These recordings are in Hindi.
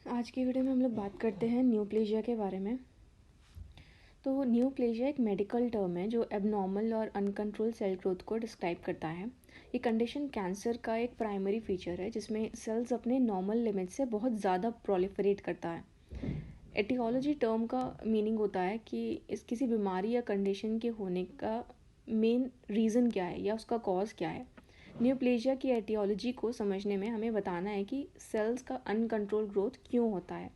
आज की वीडियो में हम लोग बात करते हैं न्यूप्लेजिया के बारे में। तो न्यूप्लेजिया एक मेडिकल टर्म है जो एबनॉर्मल और अनकंट्रोल सेल ग्रोथ को डिस्क्राइब करता है। ये कंडीशन कैंसर का एक प्राइमरी फीचर है जिसमें सेल्स अपने नॉर्मल लिमिट से बहुत ज़्यादा प्रोलिफरेट करता है। एटियोलॉजी टर्म का मीनिंग होता है कि इस किसी बीमारी या कंडीशन के होने का मेन रीज़न क्या है या उसका कॉज क्या है। न्यूप्लेजिया की एटियोलॉजी को समझने में हमें बताना है कि सेल्स का अनकंट्रोल ग्रोथ क्यों होता है।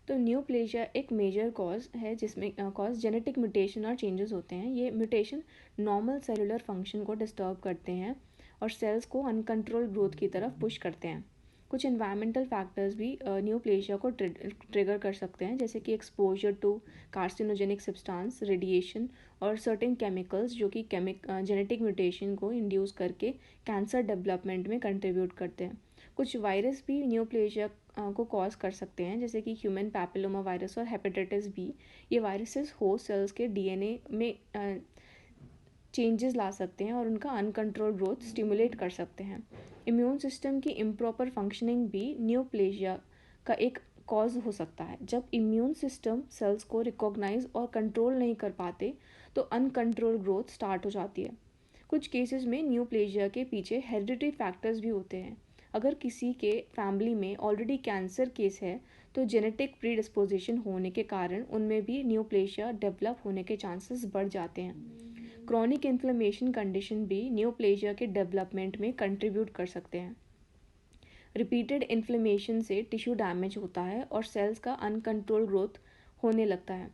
तो न्यूप्लेजिया एक मेजर कॉज है जिसमें कॉज जेनेटिक म्यूटेशन और चेंजेस होते हैं। ये म्यूटेशन नॉर्मल सेलुलर फंक्शन को डिस्टर्ब करते हैं और सेल्स को अनकंट्रोल ग्रोथ की तरफ पुश करते हैं। कुछ एनवायरमेंटल फैक्टर्स भी न्यूप्लेजिया को ट्रिगर कर सकते हैं, जैसे कि exposure to carcinogenic substance, radiation और सर्टेन केमिकल्स जो कि जेनेटिक म्यूटेशन को इंड्यूस करके कैंसर डेवलपमेंट में कंट्रीब्यूट करते हैं। कुछ वायरस भी न्यूप्लेजिया को कॉज कर सकते हैं, जैसे कि ह्यूमन पैपिलोमा वायरस और हेपेटाइटिस बी। ये वायरसेस होस्ट सेल्स के डीएनए में चेंजेस ला सकते हैं और उनका अनकंट्रोल ग्रोथ स्टिमुलेट कर सकते हैं। इम्यून सिस्टम की इम्प्रॉपर फंक्शनिंग भी न्यूप्लेजिया का एक कॉज हो सकता है। जब इम्यून सिस्टम सेल्स को रिकॉग्नाइज और कंट्रोल नहीं कर पाते तो अनकंट्रोल ग्रोथ स्टार्ट हो जाती है। कुछ केसेस में न्यूप्लेजिया के पीछे हेरिडिटरी फैक्टर्स भी होते हैं। अगर किसी के फैमिली में ऑलरेडी कैंसर केस है तो जेनेटिक प्रीडिस्पोजिशन होने के कारण उनमें भी न्यूप्लेजिया डेवलप होने के चांसेस बढ़ जाते हैं। क्रॉनिक इन्फ्लेमेशन कंडीशन भी न्यूप्लेजिया के डेवलपमेंट में कंट्रीब्यूट कर सकते हैं। रिपीटेड इन्फ्लेमेशन से टिश्यू डैमेज होता है और सेल्स का अनकंट्रोल ग्रोथ होने लगता है।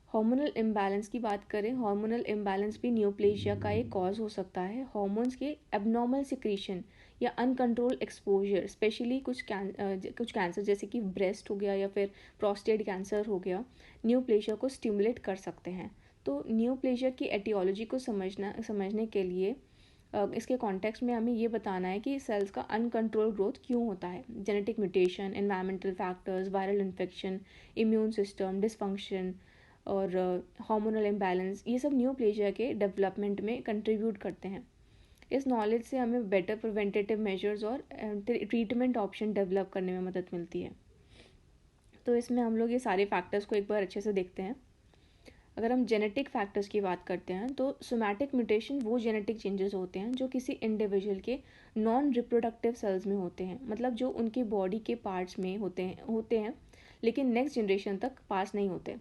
हार्मोनल इम्बैलेंस की बात करें, हार्मोनल इम्बैलेंस भी न्यूप्लेजिया का एक कॉज हो सकता है। हार्मोन्स के एबनॉर्मल सिक्रीशन या अनकंट्रोल एक्सपोजर, स्पेशली कुछ कैंसर जैसे कि ब्रेस्ट हो गया या फिर प्रोस्टेट कैंसर हो गया, न्यूप्लेजिया को स्टिमुलेट कर सकते हैं। तो न्यूप्लेजिया की एटियोलॉजी को समझने के लिए इसके कॉन्टेक्स्ट में हमें ये बताना है कि सेल्स का अनकंट्रोल ग्रोथ क्यों होता है। Genetic mutation, environmental factors, viral infection, immune system dysfunction और हार्मोनल इम्बैलेंस, ये सब न्यूप्लेजिया के डेवलपमेंट में कंट्रीब्यूट करते हैं। इस नॉलेज से हमें बेटर प्रिवेंटेटिव मेजर्स और ट्रीटमेंट ऑप्शन डेवलप करने में मदद मिलती है। तो इसमें हम लोग ये सारे फैक्टर्स को एक बार अच्छे से देखते हैं। अगर हम जेनेटिक फैक्टर्स की बात करते हैं तो सोमैटिक म्यूटेशन वो जेनेटिक चेंजेस होते हैं जो किसी इंडिविजुअल के नॉन रिप्रोडक्टिव सेल्स में होते हैं, मतलब जो उनकी बॉडी के पार्ट्स में होते हैं लेकिन नेक्स्ट जनरेशन तक पास नहीं होते।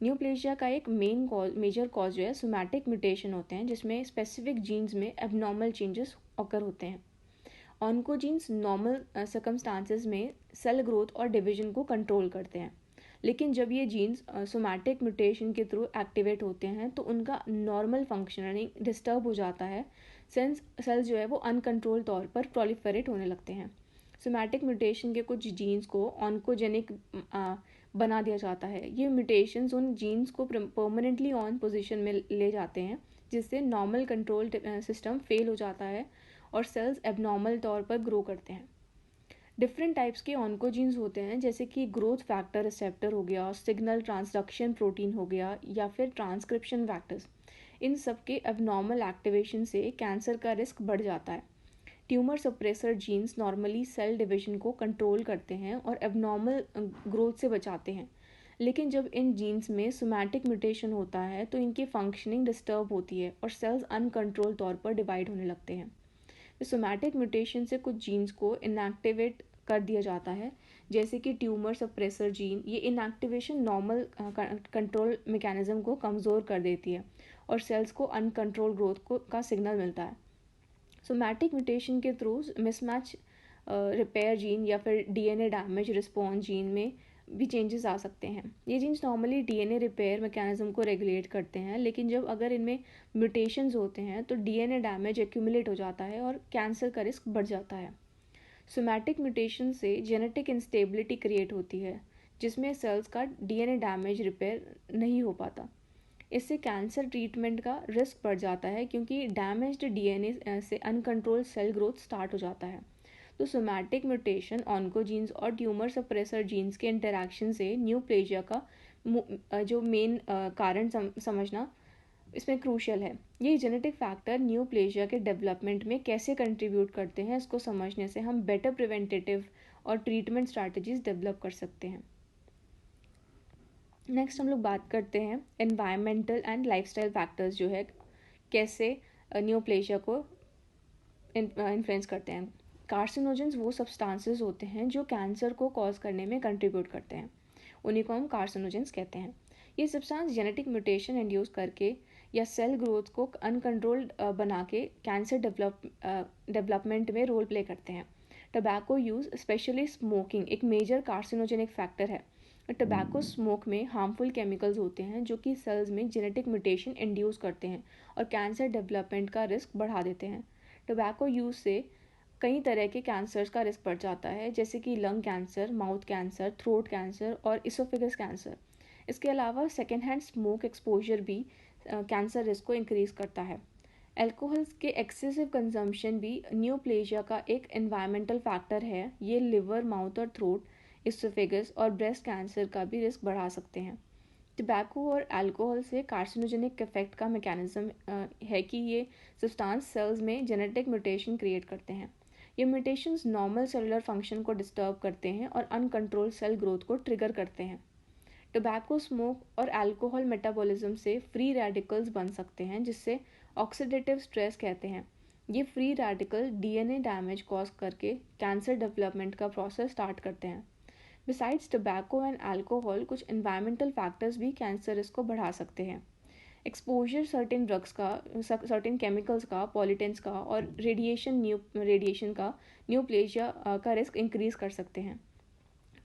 न्यूप्लेजिया का एक मेजर कॉज जो है सोमैटिक म्यूटेशन होते हैं, जिसमें स्पेसिफिक जीन्स में एबनॉर्मल चेंजेस ऑकर होते हैं। ऑन्कोजीन्स नॉर्मल सर्कमस्टांसेस में सेल ग्रोथ और डिवीजन को कंट्रोल करते हैं, लेकिन जब ये जीन्स सोमैटिक म्यूटेशन के थ्रू एक्टिवेट होते हैं तो उनका नॉर्मल फंक्शनिंग डिस्टर्ब हो जाता है। सेल्स जो है वो अनकंट्रोल तौर पर प्रोलिफरेट होने लगते हैं। सोमैटिक म्यूटेशन के कुछ जीन्स को ऑन्कोजेनिक बना दिया जाता है। ये म्यूटेशंस उन जीन्स को परमानेंटली ऑन पोजीशन में ले जाते हैं, जिससे नॉर्मल कंट्रोल सिस्टम फेल हो जाता है और सेल्स एबनॉर्मल तौर पर ग्रो करते हैं। डिफरेंट टाइप्स के ऑन्कोजीन्स होते हैं, जैसे कि ग्रोथ फैक्टर रिसेप्टर हो गया, सिग्नल ट्रांसडक्शन प्रोटीन हो गया या फिर ट्रांसक्रिप्शन फैक्टर्स। इन सब के एबनॉर्मल एक्टिवेशन से कैंसर का रिस्क बढ़ जाता है। Tumour suppressor genes normally cell division को कंट्रोल करते हैं और एबनॉर्मल ग्रोथ से बचाते हैं, लेकिन जब इन जीन्स में सोमैटिक म्यूटेशन होता है तो इनकी फंक्शनिंग डिस्टर्ब होती है और सेल्स अनकंट्रोल तौर पर डिवाइड होने लगते हैं। सोमैटिक म्यूटेशन से कुछ जीन्स को इनएक्टिवेट कर दिया जाता है, जैसे कि ट्यूमर सप्रेसर जीन। ये इनएक्टिवेशन नॉर्मल कंट्रोल मैकेनिज्म को कमज़ोर कर देती है और सेल्स को अनकंट्रोल ग्रोथ का सिग्नल मिलता है। सोमैटिक म्यूटेशन के थ्रू मिसमैच रिपेयर जीन या फिर डीएनए डैमेज रिस्पॉन्स जीन में भी चेंजेस आ सकते हैं। ये genes normally DNA repair mechanism को रेगुलेट करते हैं, लेकिन जब अगर इनमें म्यूटेशंस होते हैं तो डीएनए डैमेज एक्यूमुलेट हो जाता है और कैंसर का रिस्क बढ़ जाता है। सोमैटिक म्यूटेशन से जेनेटिक इंस्टेबिलिटी क्रिएट होती है, जिसमें सेल्स का डीएनए डैमेज रिपेयर नहीं हो पाता। इससे कैंसर ट्रीटमेंट का रिस्क बढ़ जाता है, क्योंकि डैमेज्ड डीएनए से अनकंट्रोल सेल ग्रोथ स्टार्ट हो जाता है। तो सोमैटिक म्यूटेशन, ऑन्कोजीन्स और ट्यूमर सप्रेसर जीन्स के इंटरैक्शन से न्यूप्लेजिया का जो मेन कारण समझना इसमें क्रूशियल है। ये जेनेटिक फैक्टर न्यूप्लेजिया के डेवलपमेंट में कैसे कंट्रीब्यूट करते हैं, इसको समझने से हम बेटर प्रिवेंटेटिव और ट्रीटमेंट स्ट्रैटेजीज डेवलप कर सकते हैं। नेक्स्ट हम लोग बात करते हैं एनवायरमेंटल एंड लाइफस्टाइल फैक्टर्स जो है कैसे नियोप्लेजिया को इन्फ्लुएंस करते हैं। कार्सिनोजेंस वो सब्सटेंसेस होते हैं जो कैंसर को कॉज करने में कंट्रीब्यूट करते हैं, उन्हीं को हम कार्सिनोजेंस कहते हैं। ये सब्सटेंस जेनेटिक म्यूटेशन इंड्यूस करके या सेल ग्रोथ को अनकंट्रोल्ड बना के कैंसर डेवलपमेंट में रोल प्ले करते हैं। टबैको यूज़ स्पेशली स्मोकिंग एक मेजर कार्सिनोजेनिक फैक्टर है। टबैको स्मोक में हार्मफुल केमिकल्स होते हैं जो कि सेल्स में जेनेटिक म्यूटेशन इंड्यूस करते हैं और कैंसर डेवलपमेंट का रिस्क बढ़ा देते हैं। टबैको यूज़ से कई तरह के कैंसर्स का रिस्क बढ़ जाता है, जैसे कि lung cancer, mouth cancer, throat cancer और इसोफेगस कैंसर। इसके अलावा सेकेंड हैंड स्मोक एक्सपोजर भी कैंसर रिस्क को इंक्रीज़ करता है। अल्कोहल्स के एक्सेसिव कंजम्पशन भी नियोप्लेजिया का एक एनवायरमेंटल फैक्टर है। ये लिवर, माउथ और थ्रोट, इसोफेगस और ब्रेस्ट कैंसर का भी रिस्क बढ़ा सकते हैं। टबैको और अल्कोहल से कार्सिनोजेनिक इफेक्ट का मैकेनिज्म है कि ये सब्सटेंस सेल्स में जेनेटिक म्यूटेशन क्रिएट करते हैं। ये म्यूटेशंस नॉर्मल सेलुलर फंक्शन को डिस्टर्ब करते हैं और अनकंट्रोल्ड सेल ग्रोथ को ट्रिगर करते हैं। टोबैको स्मोक और अल्कोहल मेटाबॉलिज्म से फ्री रेडिकल्स बन सकते हैं, जिससे ऑक्सीडेटिव स्ट्रेस कहते हैं। ये free radical DNA damage cause करके कैंसर डेवलपमेंट का प्रोसेस स्टार्ट करते हैं। बिसाइड्स टोबैको एंड अल्कोहल, कुछ एनवायरमेंटल फैक्टर्स भी कैंसर रिस्क को बढ़ा सकते हैं। एक्सपोजर सर्टेन ड्रग्स का, सर्टेन केमिकल्स का, पॉल्यूटेंट्स का और रेडिएशन का नियोप्लेजिया का रिस्क इंक्रीज कर सकते हैं।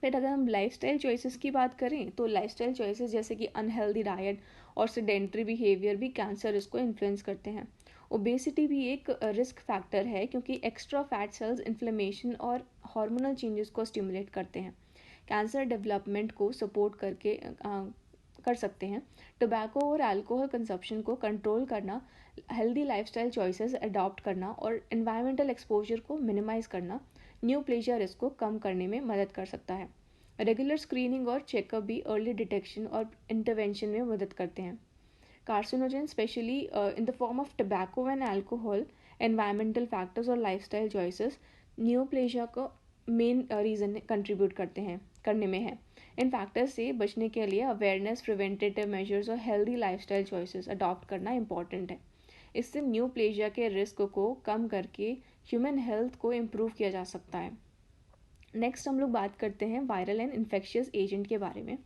फिर अगर हम लाइफस्टाइल चॉइसेस की बात करें तो लाइफस्टाइल चॉइसेस जैसे कि अनहेल्दी डाइट और सेडेंट्री बिहेवियर भी कैंसर रिस्क को इन्फ्लुएंस करते हैं। ओबेसिटी भी एक रिस्क फैक्टर है क्योंकि एक्स्ट्रा फैट सेल्स इन्फ्लेमेशन और हार्मोनल चेंजेस को स्टिमुलेट करते हैं, कैंसर डेवलपमेंट को सपोर्ट कर सकते हैं। टोबैको और अल्कोहल कंजप्शन को कंट्रोल करना, हेल्दी लाइफस्टाइल चॉइसेस अडॉप्ट करना और एनवायरमेंटल एक्सपोजर को मिनिमाइज करना नियोप्लेजिया रिस्क को कम करने में मदद कर सकता है। रेगुलर स्क्रीनिंग और चेकअप भी अर्ली डिटेक्शन और इंटरवेंशन में मदद करते हैं। Carcinogen specially in the form of tobacco and alcohol, environmental factors और लाइफस्टाइल चॉइसेस नियोप्लेजिया को मेन रीज़न कंट्रीब्यूट करने में है। इन फैक्टर्स से बचने के लिए अवेयरनेस, प्रिवेंटेटिव मेजर्स और हेल्दी लाइफस्टाइल चॉइसेस अडॉप्ट करना इंपॉर्टेंट है। इससे नियोप्लेजिया के रिस्क को कम करके ह्यूमन हेल्थ को इम्प्रूव किया जा सकता है। नेक्स्ट हम लोग बात करते हैं वायरल एंड इन्फेक्शियस एजेंट के बारे में।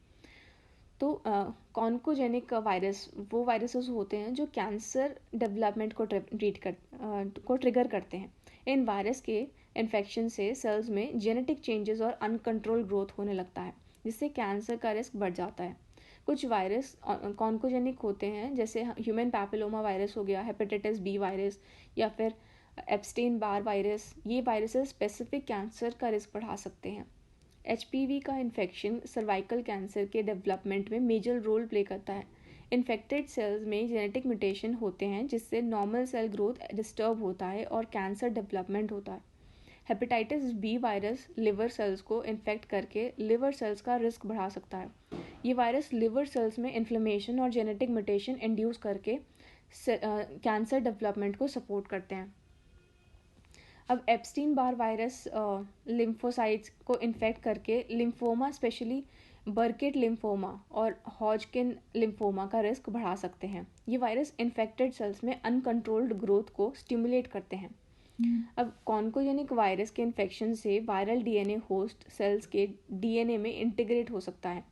तो कॉन्कोजेनिक वायरस वो वायरसेस होते हैं जो कैंसर डेवलपमेंट को ट्रिगर करते हैं। इन वायरस के इन्फेक्शन से सेल्स में जेनेटिक चेंजेस और अनकंट्रोल ग्रोथ होने लगता है, जिससे कैंसर का रिस्क बढ़ जाता है। कुछ वायरस कॉन्कोजेनिक होते हैं, जैसे ह्यूमन पैपिलोमा वायरस हो गया, हेपेटाइटिस बी वायरस या फिर एप्स्टेन बार वायरस। ये वायरसेस स्पेसिफिक कैंसर का रिस्क बढ़ा सकते हैं। HPV का इन्फेक्शन सर्वाइकल कैंसर के डेवलपमेंट में मेजर रोल प्ले करता है। इन्फेक्टेड सेल्स में जेनेटिक म्यूटेशन होते हैं, जिससे नॉर्मल सेल ग्रोथ डिस्टर्ब होता है और कैंसर डेवलपमेंट होता है। Hepatitis B virus liver cells को इन्फेक्ट करके लिवर सेल्स का रिस्क बढ़ा सकता है। ये वायरस लिवर सेल्स में इन्फ्लेमेशन और जेनेटिक म्यूटेशन इंड्यूस करके कैंसर डेवलपमेंट को सपोर्ट करते हैं। अब एप्स्टीन बार वायरस लिम्फोसाइट्स को इन्फेक्ट करके लिम्फोमा, स्पेशली बर्केट लिम्फोमा और हॉजकिन लिम्फोमा का रिस्क बढ़ा सकते हैं। ये वायरस इन्फेक्टेड सेल्स में अनकंट्रोल्ड ग्रोथ को स्टिमुलेट करते हैं। अब कॉन्कोजेनिक वायरस के इन्फेक्शन से वायरल डीएनए होस्ट सेल्स के डीएनए में इंटीग्रेट हो सकता है।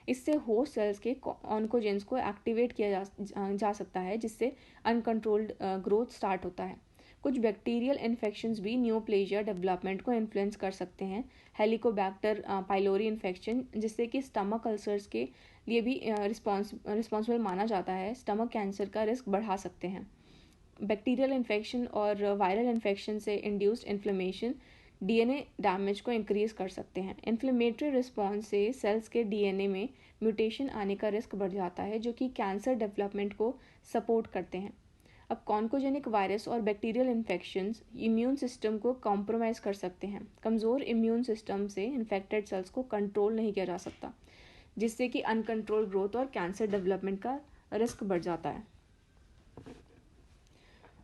इससे होस्ट सेल्स के ऑन्कोजेंस को एक्टिवेट किया जा सकता है, जिससे अनकंट्रोल्ड ग्रोथ स्टार्ट होता है। कुछ बैक्टीरियल इन्फेक्शंस भी नियोप्लेजिया डेवलपमेंट को इन्फ्लुएंस कर सकते हैं। हेलिकोबैक्टर पाइलोरी इन्फेक्शन, जिससे कि स्टमक अल्सर्स के लिए भी रिस्पॉन्सिबल माना जाता है, स्टमक कैंसर का रिस्क बढ़ा सकते हैं। बैक्टीरियल इन्फेक्शन और वायरल इन्फेक्शन से इंड्यूस्ड इन्फ्लेमेशन डीएनए डैमेज को इंक्रीज कर सकते हैं। इन्फ्लेमेटरी रिस्पॉन्स से सेल्स के डीएनए में म्यूटेशन आने का रिस्क बढ़ जाता है, जो कि कैंसर डेवलपमेंट को सपोर्ट करते हैं। अब कॉन्कोजेनिक वायरस और बैक्टीरियल इन्फेक्शंस इम्यून सिस्टम को कॉम्प्रोमाइज कर सकते हैं। कमज़ोर इम्यून सिस्टम से इन्फेक्टेड सेल्स को कंट्रोल नहीं किया जा सकता, जिससे कि अनकंट्रोल ग्रोथ और कैंसर डेवलपमेंट का रिस्क बढ़ जाता है।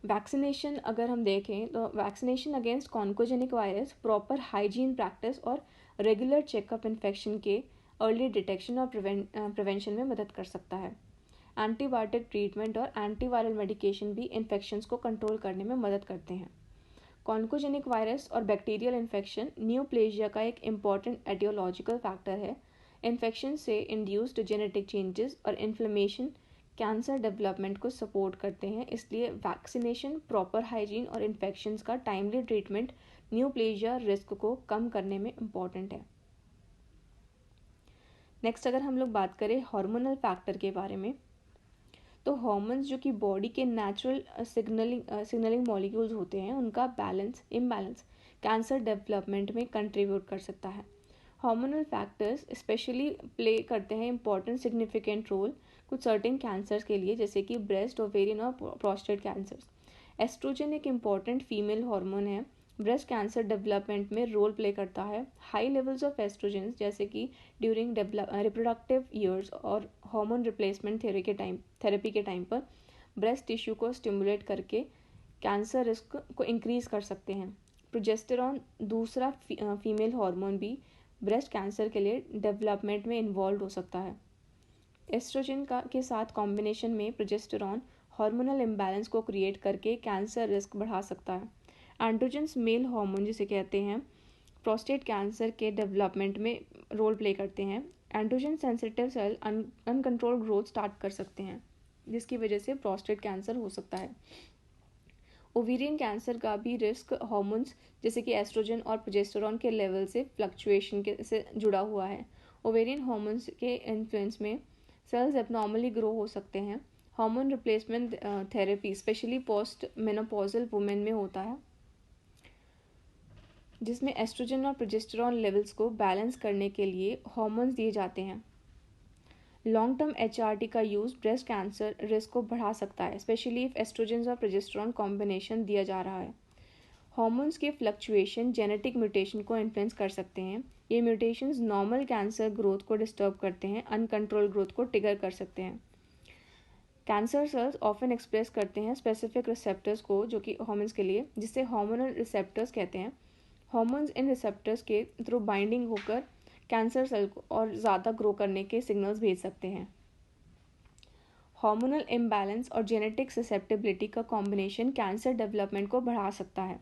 वैक्सीनेशन अगर हम देखें तो vaccination against oncogenic virus proper hygiene practice और रेगुलर चेकअप इन्फेक्शन के अर्ली डिटेक्शन और प्रिवेंशन में मदद कर सकता है। एंटीबायोटिक ट्रीटमेंट और एंटीवायरल मेडिकेशन भी इन्फेक्शंस को कंट्रोल करने में मदद करते हैं। कॉन्कोजेनिक वायरस और बैक्टीरियल इन्फेक्शन न्यूप्लेजिया का एक इम्पॉर्टेंट एटियोलॉजिकल फैक्टर है। इन्फेक्शन से इंड्यूस्ड जेनेटिक चेंजेस और इन्फ्लेमेशन कैंसर डेवलपमेंट को सपोर्ट करते हैं, इसलिए वैक्सीनेशन, प्रॉपर हाइजीन और इन्फेक्शंस का टाइमली ट्रीटमेंट न्यूप्लेजिया रिस्क को कम करने में इम्पॉर्टेंट है। नेक्स्ट अगर हम लोग बात करें हार्मोनल फैक्टर के बारे में, तो हार्मोन्स जो कि बॉडी के नेचुरल सिग्नलिंग मॉलिक्यूल्स होते हैं, उनका इम्बैलेंस कैंसर डेवलपमेंट में कंट्रीब्यूट कर सकता है। हार्मोनल फैक्टर्स स्पेशली प्ले करते हैं इंपॉर्टेंट सिग्निफिकेंट रोल कुछ सर्टेन कैंसर्स के लिए, जैसे कि ब्रेस्ट, ओवेरियन और प्रोस्टेट कैंसर्स। एस्ट्रोजन एक इम्पॉर्टेंट फीमेल हार्मोन है, ब्रेस्ट कैंसर डेवलपमेंट में रोल प्ले करता है। हाई लेवल्स ऑफ एस्ट्रोजन जैसे कि ड्यूरिंग रिप्रोडक्टिव ईयर्स और हार्मोन रिप्लेसमेंट थेरेपी के टाइम पर ब्रेस्ट टिश्यू को स्टिमुलेट करके कैंसर रिस्क को इंक्रीज कर सकते हैं। प्रोजेस्टेरॉन दूसरा फीमेल हार्मोन भी ब्रेस्ट कैंसर के लिए डेवलपमेंट में इन्वॉल्व हो सकता है। एस्ट्रोजन के साथ कॉम्बिनेशन में प्रोजेस्टेरॉन हार्मोनल इम्बैलेंस को क्रिएट करके कैंसर रिस्क बढ़ा सकता है। एंड्रोजन्स मेल हार्मोन जिसे कहते हैं, प्रोस्टेट कैंसर के डेवलपमेंट में रोल प्ले करते हैं। Androgen sensitive cell uncontrolled growth start कर सकते हैं, जिसकी वजह से प्रोस्टेट कैंसर हो सकता है। ओवेरियन कैंसर का भी रिस्क हार्मोन्स जैसे कि एस्ट्रोजन और प्रोजेस्टेरॉन के लेवल से फ्लक्चुएशन से जुड़ा हुआ है। ओवेरियन हार्मोन्स के इन्फ्लुएंस में सेल्स एबनॉर्मली ग्रो हो सकते हैं। Hormone replacement therapy specially post menopausal women में होता है, जिसमें एस्ट्रोजन और प्रोजेस्टेरॉन लेवल्स को बैलेंस करने के लिए हार्मोन्स दिए जाते हैं। लॉन्ग टर्म HRT का यूज़ ब्रेस्ट कैंसर रिस्क को बढ़ा सकता है, स्पेशली इफ एस्ट्रोजन और प्रोजेस्टेरॉन कॉम्बिनेशन दिया जा रहा है। हार्मोन्स के फ्लक्चुएशन जेनेटिक म्यूटेशन को इन्फ्लुएंस कर सकते हैं। ये म्यूटेशंस नॉर्मल कैंसर ग्रोथ को डिस्टर्ब करते हैं, अनकंट्रोल ग्रोथ को ट्रिगर कर सकते हैं। कैंसर सेल्स ऑफन एक्सप्रेस करते हैं स्पेसिफिक रिसेप्टर्स को जो कि हार्मोन्स के लिए, जिससे हार्मोनल रिसेप्टर्स कहते हैं। हार्मोन्स इन रिसेप्टर्स के थ्रू बाइंडिंग होकर कैंसर सेल को और ज़्यादा ग्रो करने के सिग्नल्स भेज सकते हैं। हार्मोनल इम्बैलेंस और जेनेटिक ससेप्टेबिलिटी का कॉम्बिनेशन कैंसर डेवलपमेंट को बढ़ा सकता है।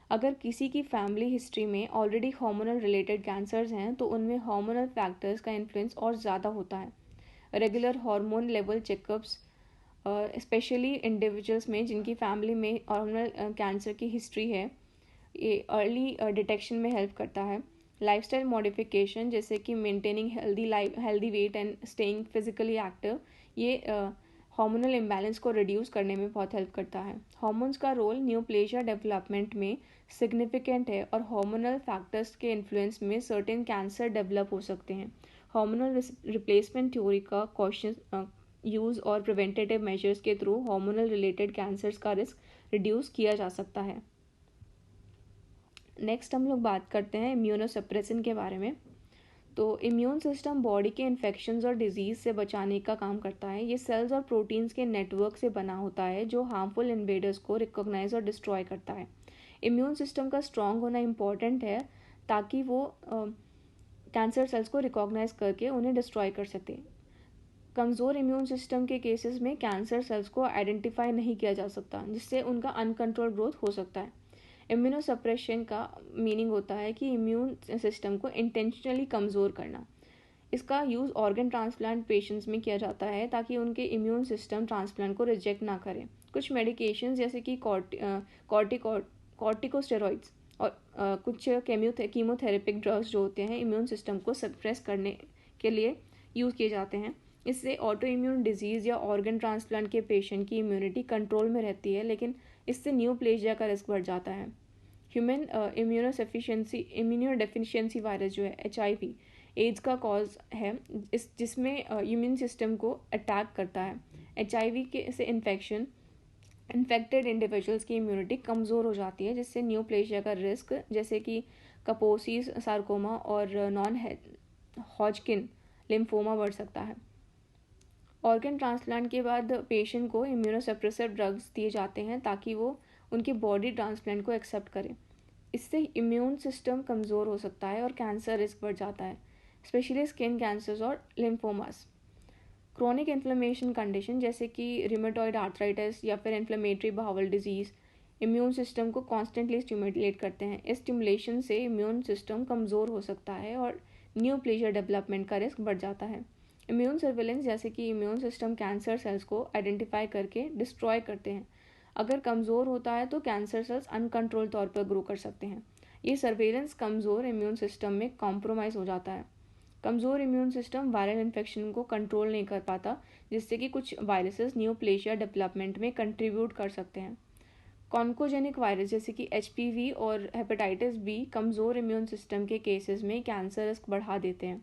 अगर किसी की फैमिली हिस्ट्री में ऑलरेडी हार्मोनल रिलेटेड कैंसर्स हैं तो उनमें हार्मोनल फैक्टर्स का इन्फ्लुएंस और ज़्यादा होता है। Regular hormone level checkups specially individuals में जिनकी फैमिली में हार्मोनल कैंसर की हिस्ट्री है, ये अर्ली डिटेक्शन में हेल्प करता है। लाइफस्टाइल मॉडिफिकेशन जैसे कि maintaining healthy weight and staying physically active, ये हार्मोनल इम्बैलेंस को रिड्यूस करने में बहुत हेल्प करता है। हार्मोन्स का रोल न्यूप्लेजिया डेवलपमेंट में सिग्निफिकेंट है और हार्मोनल फैक्टर्स के इन्फ्लुएंस में सर्टेन कैंसर डेवलप हो सकते हैं। हार्मोनल रिप्लेसमेंट थ्योरी का क्वेश्चन यूज़ और प्रिवेंटेटिव मेजर्स के थ्रू हार्मोनल रिलेटेड कैंसर्स का रिस्क रिड्यूस किया जा सकता है। नेक्स्ट हम लोग बात करते हैं इम्यूनोसप्रेशन के बारे में। तो इम्यून सिस्टम बॉडी के इन्फेक्शंस और डिजीज़ से बचाने का काम करता है। ये सेल्स और प्रोटीन्स के नेटवर्क से बना होता है जो हार्मफुल इन्वेडर्स को रिकॉग्नाइज और डिस्ट्रॉय करता है। इम्यून सिस्टम का स्ट्रॉन्ग होना इम्पॉर्टेंट है ताकि वो कैंसर सेल्स को रिकॉग्नाइज करके उन्हें डिस्ट्रॉय कर सके। कमज़ोर इम्यून सिस्टम के केसेस में कैंसर सेल्स को आइडेंटिफाई नहीं किया जा सकता, जिससे उनका अनकंट्रोल ग्रोथ हो सकता है। इम्यूनोसप्रेशन का मीनिंग होता है कि इम्यून सिस्टम को इंटेंशनली कमज़ोर करना। इसका यूज़ ऑर्गन ट्रांसप्लांट पेशेंट्स में किया जाता है ताकि उनके इम्यून सिस्टम ट्रांसप्लांट को रिजेक्ट ना करें। कुछ मेडिकेशंस जैसे कि कॉर्टिकोस्टेरॉइड्स और कुछ कीमोथेरेपिक ड्रग्स जो होते हैं इम्यून सिस्टम को सप्रेस करने के लिए यूज़ किए जाते हैं। इससे ऑटो इम्यून डिजीज़ या ऑर्गन ट्रांसप्लांट के पेशेंट की इम्यूनिटी कंट्रोल में रहती है, लेकिन इससे न्यूप्लेजिया का रिस्क बढ़ जाता है। ह्यूमन इम्यूनोडेफिशिएंसी वायरस जो है HIV एड्स का कॉज है, जिसमें इम्यून सिस्टम को अटैक करता है। HIV के से इन्फेक्टेड इंडिविजुअल्स की इम्यूनिटी कमज़ोर हो जाती है, जिससे न्यूप्लेजिया का रिस्क जैसे कि कपोसी सार्कोमा और नॉन हॉजकिन लिम्फोमा बढ़ सकता है। ऑर्गन ट्रांसप्लांट के बाद पेशेंट को इम्यूनोसप्रेसिव ड्रग्स दिए जाते हैं ताकि वो उनकी बॉडी ट्रांसप्लांट को एक्सेप्ट करे। इससे इम्यून सिस्टम कमज़ोर हो सकता है और कैंसर रिस्क बढ़ जाता है, स्पेशली स्किन कैंसर्स और लिम्फोमास। क्रोनिक इन्फ्लेमेशन कंडीशन जैसे कि रिमेटॉइड आर्थराइटिस या फिर inflammatory bowel disease immune system को कॉन्स्टेंटली स्टिमुलेट करते हैं। इस स्टिमुलेशन से इम्यून सिस्टम कमज़ोर हो सकता है और न्यूप्लेजिया डेवलपमेंट का रिस्क बढ़ जाता है। इम्यून सर्विलेंस जैसे कि इम्यून सिस्टम कैंसर सेल्स को आइडेंटिफाई करके डिस्ट्रॉय करते हैं। अगर कमज़ोर होता है तो कैंसर सेल्स अनकंट्रोल तौर पर ग्रो कर सकते हैं। ये सर्वेलेंस कमज़ोर इम्यून सिस्टम में कॉम्प्रोमाइज़ हो जाता है। कमज़ोर इम्यून सिस्टम वायरल इन्फेक्शन को कंट्रोल नहीं कर पाता, जिससे कि कुछ वायरसेस न्यूप्लेजिया डेवलपमेंट में कंट्रीब्यूट कर सकते हैं। कॉन्कोजेनिक वायरस जैसे कि HPV और हेपेटाइटिस बी कमज़ोर इम्यून सिस्टम के केसेस में कैंसर रिस्क बढ़ा देते हैं।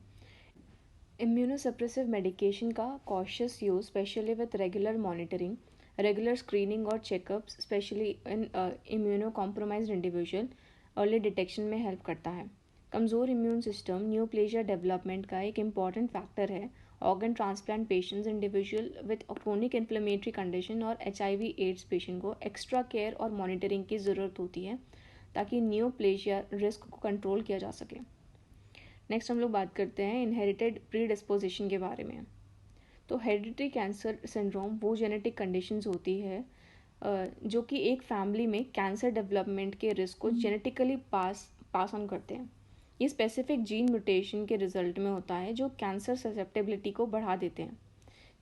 इम्यूनोसप्रेसिव मेडिकेशन का cautious use specially with regular monitoring, regular screening और checkups specially in immunocompromised individual early detection में हेल्प करता है। कमज़ोर इम्यून सिस्टम न्यूप्लेजिया डेवलपमेंट का एक इम्पॉर्टेंट फैक्टर है। Organ transplant patients individual with chronic inflammatory condition और HIV एड्स पेशेंट को एक्स्ट्रा केयर और मॉनिटरिंग की ज़रूरत होती है ताकि न्यूप्लेजिया रिस्क को कंट्रोल किया जा सके। नेक्स्ट हम लोग बात करते हैं इनहेरिटेड प्री डिस्पोजिशन के बारे में। तो हेरिडिटरी कैंसर सिंड्रोम वो जेनेटिक कंडीशंस होती है जो कि एक फैमिली में कैंसर डेवलपमेंट के रिस्क को जेनेटिकली पास ऑन करते हैं। ये स्पेसिफिक जीन म्यूटेशन के रिजल्ट में होता है जो कैंसर ससेप्टेबिलिटी को बढ़ा देते हैं।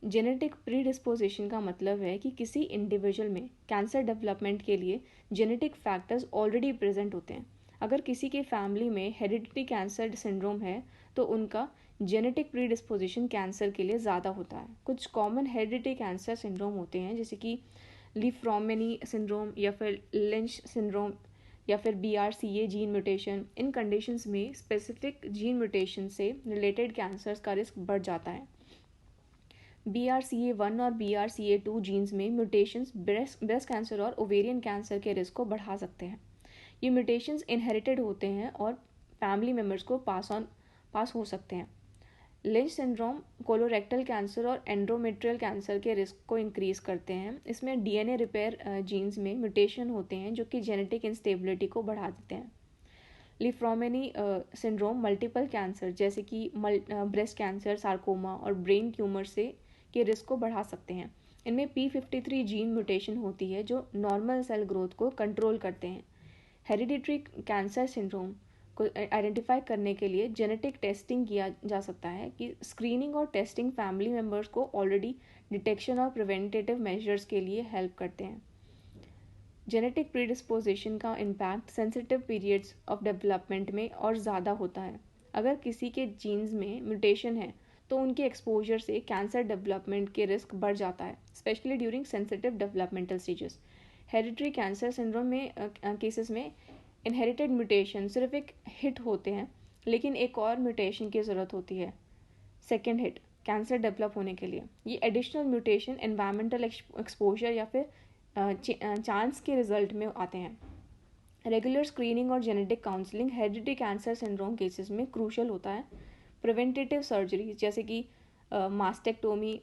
जेनेटिक प्री डिस्पोजिशन का मतलब है कि किसी इंडिविजुअल में कैंसर डेवलपमेंट के लिए जेनेटिक फैक्टर्स ऑलरेडी प्रेजेंट होते हैं। अगर किसी के फैमिली में हेरिडिटरी कैंसर सिंड्रोम है तो उनका जेनेटिक प्री डिस्पोजिशन कैंसर के लिए ज़्यादा होता है। कुछ कॉमन हेरिडिटरी कैंसर सिंड्रोम होते हैं जैसे कि लीफ्रोमेनी सिंड्रोम या फिर लिंच सिंड्रोम या फिर BRCA जीन म्यूटेशन। इन कंडीशंस में स्पेसिफिक जीन म्यूटेशन से रिलेटेड कैंसर्स का रिस्क बढ़ जाता है। BRCA1 और BRCA2 जीन्स में म्यूटेशंस ब्रेस्ट कैंसर और ओवेरियन कैंसर के रिस्क को बढ़ा सकते हैं। ये म्यूटेशंस इनहेरिटेड होते हैं और फैमिली मेम्बर्स को पास हो सकते हैं। लिंच सिंड्रोम कोलोरेक्टल कैंसर और एंडोमेट्रियल कैंसर के रिस्क को इंक्रीज करते हैं। इसमें DNA रिपेयर जीन्स में म्यूटेशन होते हैं जो कि जेनेटिक इंस्टेबिलिटी को बढ़ा देते हैं। लिफ्रोमेनी सिंड्रोम मल्टीपल कैंसर जैसे कि ब्रेस्ट कैंसर, सार्कोमा और ब्रेन ट्यूमर से के रिस्क को बढ़ा सकते हैं। इनमें P53 जीन म्यूटेशन होती है जो नॉर्मल सेल ग्रोथ को कंट्रोल करते हैं। हेरिडिटरी कैंसर सिंड्रोम को आइडेंटिफाई करने के लिए जेनेटिक टेस्टिंग किया जा सकता है कि स्क्रीनिंग और टेस्टिंग फैमिली मेम्बर्स को ऑलरेडी डिटेक्शन और प्रिवेंटेटिव मेजर्स के लिए हेल्प करते हैं। जेनेटिक प्रीडिस्पोजिशन का impact sensitive periods of development में और ज़्यादा होता है। अगर किसी के जीन्स में म्यूटेशन है तो उनके एक्सपोजर से कैंसर डेवलपमेंट के रिस्क बढ़ जाता है, specially during sensitive developmental stages. Hereditary cancer syndrome में केसेस में इनहेरिटेड म्यूटेशन सिर्फ एक हिट होते हैं, लेकिन एक और म्यूटेशन की ज़रूरत होती है, सेकेंड हिट, कैंसर डेवलप होने के लिए। ये एडिशनल म्यूटेशन एनवायरमेंटल एक्सपोजर या फिर चांस के रिजल्ट में आते हैं। रेगुलर स्क्रीनिंग और genetic counselling hereditary cancer syndrome cases में क्रूशल होता है। प्रिवेंटेटिव सर्जरी जैसे कि mastectomy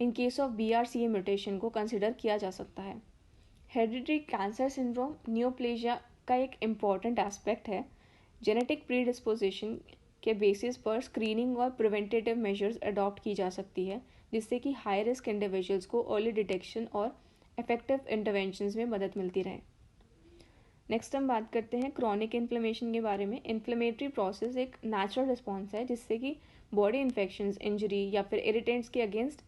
in case of BRCA mutation को कंसिडर किया जा सकता है। हेरिडिटरी कैंसर सिंड्रोम न्यूप्लेजिया का एक इम्पॉर्टेंट एस्पेक्ट है। जेनेटिक प्रीडिस्पोजिशन के बेसिस पर स्क्रीनिंग और प्रिवेंटेटिव मेजर्स अडॉप्ट की जा सकती है, जिससे कि हाई रिस्क इंडिविजुअल्स को अर्ली डिटेक्शन और इफेक्टिव इंटरवेंशंस में मदद मिलती रहे। नेक्स्ट हम बात करते हैं क्रोनिक इन्फ्लेमेशन के बारे में। इन्फ्लेमेटरी प्रोसेस एक नेचुरल रिस्पॉन्स है जिससे कि बॉडी इन्फेक्शंस, इंजरी या फिर इरिटेंट्स के अगेंस्ट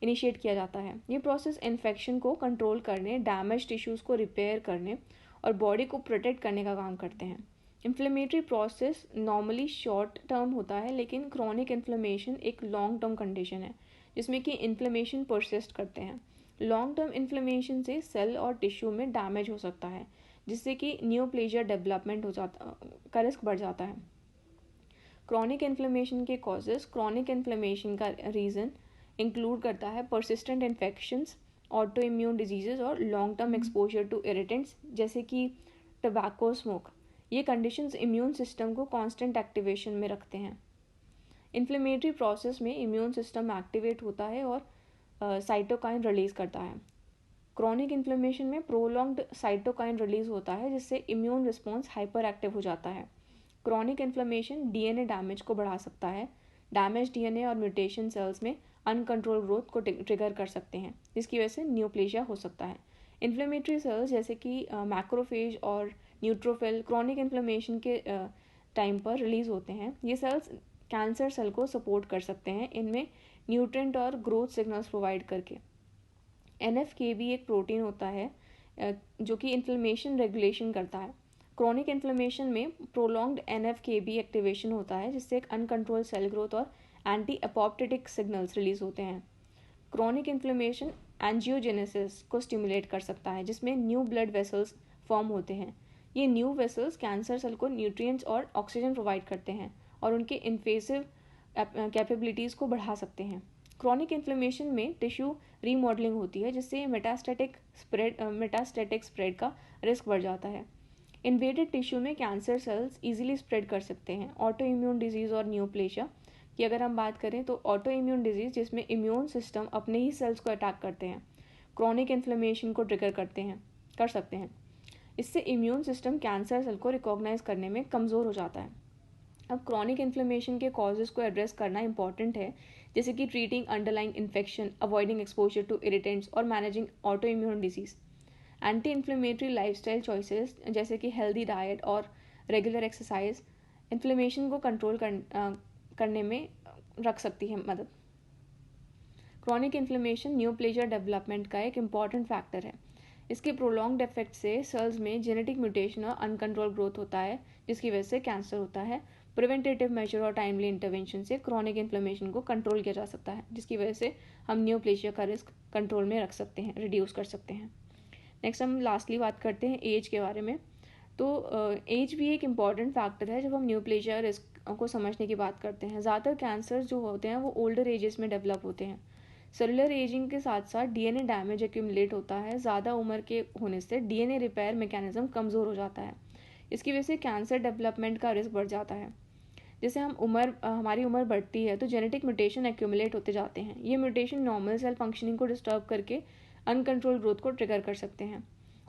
इनिशिएट किया जाता है। ये प्रोसेस इन्फेक्शन को कंट्रोल करने, डैमेज टिश्यूज़ को रिपेयर करने और बॉडी को प्रोटेक्ट करने का काम करते हैं। Inflammatory process normally short term होता है, लेकिन क्रोनिक इन्फ्लेमेशन एक लॉन्ग टर्म कंडीशन है जिसमें कि इन्फ्लेमेशन परसिस्ट करते हैं। लॉन्ग टर्म इन्फ्लेमेशन से सेल और टिश्यू में डैमेज हो सकता है, जिससे कि न्यूप्लेजिया डेवलपमेंट हो जाता का रिस्क बढ़ जाता है। क्रोनिक इन्फ्लेमेशन के कॉजेस, क्रोनिक इन्फ्लेमेशन का रीज़न इंक्लूड करता है persistent infections, autoimmune diseases और long term exposure to irritants जैसे कि टबैको स्मोक। ये कंडीशंस इम्यून सिस्टम को कांस्टेंट एक्टिवेशन में रखते हैं। इन्फ्लेमेटरी प्रोसेस में इम्यून सिस्टम एक्टिवेट होता है और साइटोकाइन रिलीज करता है। क्रॉनिक इन्फ्लेमेशन में प्रोलॉन्ग्ड साइटोकाइन रिलीज होता है जिससे इम्यून रिस्पॉन्स हाइपर एक्टिव हो जाता है। क्रॉनिक इन्फ्लेमेशन डीएनए डैमेज को बढ़ा सकता है। डैमेज डीएनए और म्यूटेशन सेल्स में अनकंट्रोल ग्रोथ को ट्रिगर कर सकते हैं, जिसकी वजह से न्यूप्लेजिया हो सकता है। इन्फ्लेमेटरी सेल्स जैसे कि मैक्रोफेज और न्यूट्रोफिल क्रॉनिक इन्फ्लेमेशन के टाइम पर रिलीज होते हैं। ये सेल्स कैंसर सेल को सपोर्ट कर सकते हैं, इनमें न्यूट्रिएंट और ग्रोथ सिग्नल्स प्रोवाइड करके। NF-κB एक प्रोटीन होता है जो कि इन्फ्लेमेशन रेगुलेशन करता है। क्रॉनिक इन्फ्लेमेशन में प्रोलॉन्ग्ड NF-κB एक्टिवेशन होता है जिससे एक अनकंट्रोल सेल ग्रोथ और एंटी एपोप्टोटिक सिग्नल्स रिलीज होते हैं। क्रॉनिक इन्फ्लेमेशन एंजियोजेनेसिस को स्टिमुलेट कर सकता है जिसमें न्यू ब्लड वेसल्स फॉर्म होते हैं। ये न्यू वेसल्स कैंसर सेल को न्यूट्रिएंट्स और ऑक्सीजन प्रोवाइड करते हैं और उनके इन्वेसिव कैपेबिलिटीज़ को बढ़ा सकते हैं। क्रॉनिक इन्फ्लेमेशन में टिश्यू रीमॉडलिंग होती है जिससे मेटास्टेटिक स्प्रेड का रिस्क बढ़ जाता है। इन्वेडेड टिश्यू में कैंसर सेल्स इजीली स्प्रेड कर सकते हैं। ऑटो इम्यून डिजीज़ और न्यूप्लेजिया की अगर हम बात करें तो ऑटो इम्यून डिजीज़ जिसमें इम्यून सिस्टम अपने ही सेल्स को अटैक करते हैं, क्रॉनिक इन्फ्लेमेशन को ट्रिगर कर सकते हैं। इससे इम्यून सिस्टम कैंसर सेल को रिकॉग्नाइज करने में कमज़ोर हो जाता है। अब क्रॉनिक इन्फ्लेमेशन के कॉजेज़ को एड्रेस करना इंपॉर्टेंट है, जैसे कि treating underlying infection, avoiding exposure to irritants और managing autoimmune disease. Anti inflammatory lifestyle choices जैसे कि हेल्दी डाइट और रेगुलर एक्सरसाइज इन्फ्लेमेशन को कंट्रोल करने में रख सकती है मदद। क्रॉनिक इन्फ्लेमेशन न्यूप्लेजिया डेवलपमेंट का एक इम्पॉर्टेंट फैक्टर है। इसके प्रोलॉन्ग्ड इफेक्ट से सेल्स में जेनेटिक म्यूटेशन और अनकंट्रोल ग्रोथ होता है जिसकी वजह से कैंसर होता है। प्रिवेंटेटिव मेजर और टाइमली इंटरवेंशन से क्रॉनिक इन्फ्लेमेशन को कंट्रोल किया जा सकता है जिसकी वजह से हम न्यूप्लेजिया का रिस्क कंट्रोल में रख सकते हैं, रिड्यूस कर सकते हैं। नेक्स्ट हम लास्टली बात करते हैं एज के बारे में। तो एज भी एक इम्पॉर्टेंट फैक्टर है जब हम न्यूप्लेजिया रिस्क को समझने की बात करते हैं। ज़्यादातर कैंसर जो होते हैं वो ओल्डर एजेस में डेवलप होते हैं। सेलुलर एजिंग के साथ साथ डीएनए डैमेज एक्यूमुलेट होता है। ज़्यादा उम्र के होने से डीएनए रिपेयर मैकेनिज्म कमज़ोर हो जाता है। इसकी वजह से कैंसर डेवलपमेंट का रिस्क बढ़ जाता है। जैसे हमारी उम्र बढ़ती है तो जेनेटिक म्यूटेशन एक्यूमुलेट होते जाते हैं। ये म्यूटेशन नॉर्मल सेल फंक्शनिंग को डिस्टर्ब करके अनकंट्रोल ग्रोथ को ट्रिगर कर सकते हैं।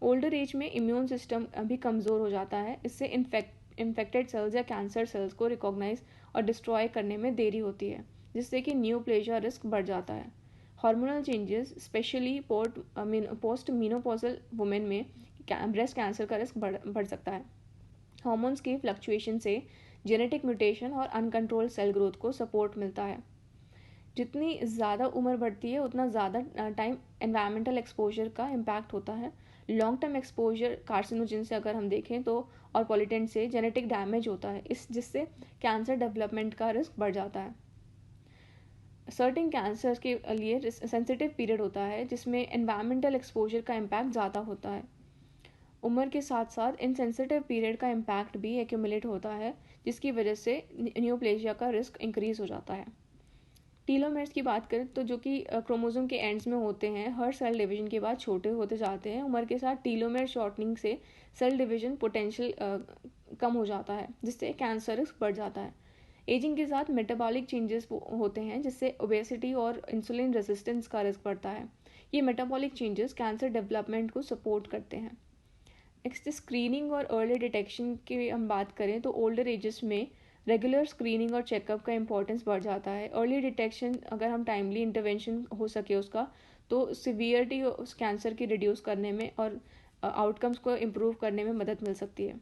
ओल्डर एज में इम्यून सिस्टम भी कमज़ोर हो जाता है। इससे इन्फेक्टेड सेल्स या कैंसर सेल्स को रिकॉग्नाइज और डिस्ट्रॉय करने में देरी होती है, जिससे कि न्यूप्लेजिया रिस्क बढ़ जाता है। Hormonal changes specially post menopausal women में ब्रेस्ट कैंसर का रिस्क बढ़ सकता है। हार्मोन्स की फ्लक्चुएशन से जेनेटिक म्यूटेशन और अनकंट्रोल सेल ग्रोथ को सपोर्ट मिलता है। जितनी ज़्यादा उम्र बढ़ती है उतना ज़्यादा टाइम एनवायरमेंटल एक्सपोजर का इम्पैक्ट होता है। लॉन्ग टर्म एक्सपोजर कार्सिनोजन से अगर हम देखें तो और पॉल्यूटेंट से जेनेटिक डैमेज होता है, जिससे कैंसर डेवलपमेंट का रिस्क बढ़ जाता है। सर्टेन कैंसर के लिए सेंसिटिव पीरियड होता है जिसमें एनवायरमेंटल एक्सपोजर का इम्पैक्ट ज़्यादा होता है। उम्र के साथ साथ इन सेंसिटिव पीरियड का इम्पैक्ट भी एक्यूमुलेट होता है जिसकी वजह से न्यूप्लेजिया का रिस्क इंक्रीज हो जाता है। टीलोमेर्स की बात करें तो जो कि क्रोमोसोम के एंड्स में होते हैं, हर सेल डिवीजन के बाद छोटे होते जाते हैं। उम्र के साथ टीलोमेर शॉर्टनिंग से सेल डिवीजन पोटेंशियल कम हो जाता है जिससे कैंसर रिस्क बढ़ जाता है। एजिंग के साथ मेटाबॉलिक चेंजेस होते हैं जिससे ओबेसिटी और इंसुलिन रेजिस्टेंस का रिस्क बढ़ता है। ये मेटाबॉलिक चेंजेस कैंसर डेवलपमेंट को सपोर्ट करते हैं। नेक्स्ट स्क्रीनिंग और अर्ली डिटेक्शन की हम बात करें तो ओल्डर एजेस में रेगुलर स्क्रीनिंग और चेकअप का इंपॉर्टेंस बढ़ जाता है। अर्ली डिटेक्शन अगर हम टाइमली इंटरवेंशन हो सके उसका, तो सिवियरिटी उस कैंसर की रिड्यूस करने में और आउटकम्स को इम्प्रूव करने में मदद मिल सकती है।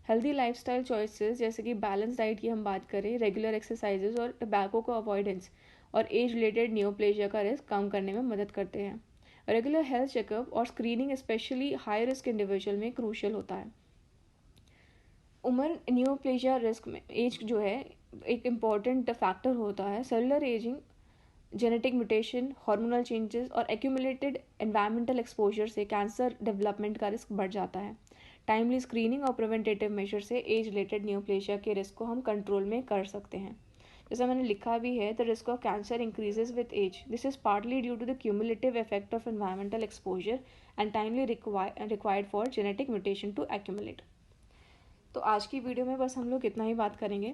हेल्दी लाइफस्टाइल चॉइसेस जैसे कि बैलेंस डाइट की हम बात करें, रेगुलर एक्सरसाइजेज और टबैको का अवॉइडेंस और एज रिलेटेड न्यूप्लेजिया का रिस्क कम करने में मदद करते हैं। रेगुलर हेल्थ चेकअप और screening specially high risk individual में क्रूशियल होता है। उम्र न्यूप्लेजिया रिस्क में एज जो है एक इम्पॉर्टेंट फैक्टर होता है। Cellular ageing, genetic mutation, hormonal changes और एक्यूमुलेटेड एनवायरमेंटल एक्सपोजर से कैंसर डेवलपमेंट का रिस्क बढ़ जाता है। टाइमली स्क्रीनिंग और प्रिवेंटेटिव मेजर से एज रिलेटेड न्यूप्लेजिया के रिस्क को हम कंट्रोल में कर सकते हैं। जैसा मैंने लिखा भी है, the risk of cancer increases with age. This is partly due to the cumulative effect of environmental exposure and timely required for genetic mutation to accumulate. तो आज की वीडियो में बस हम लोग इतना ही बात करेंगे।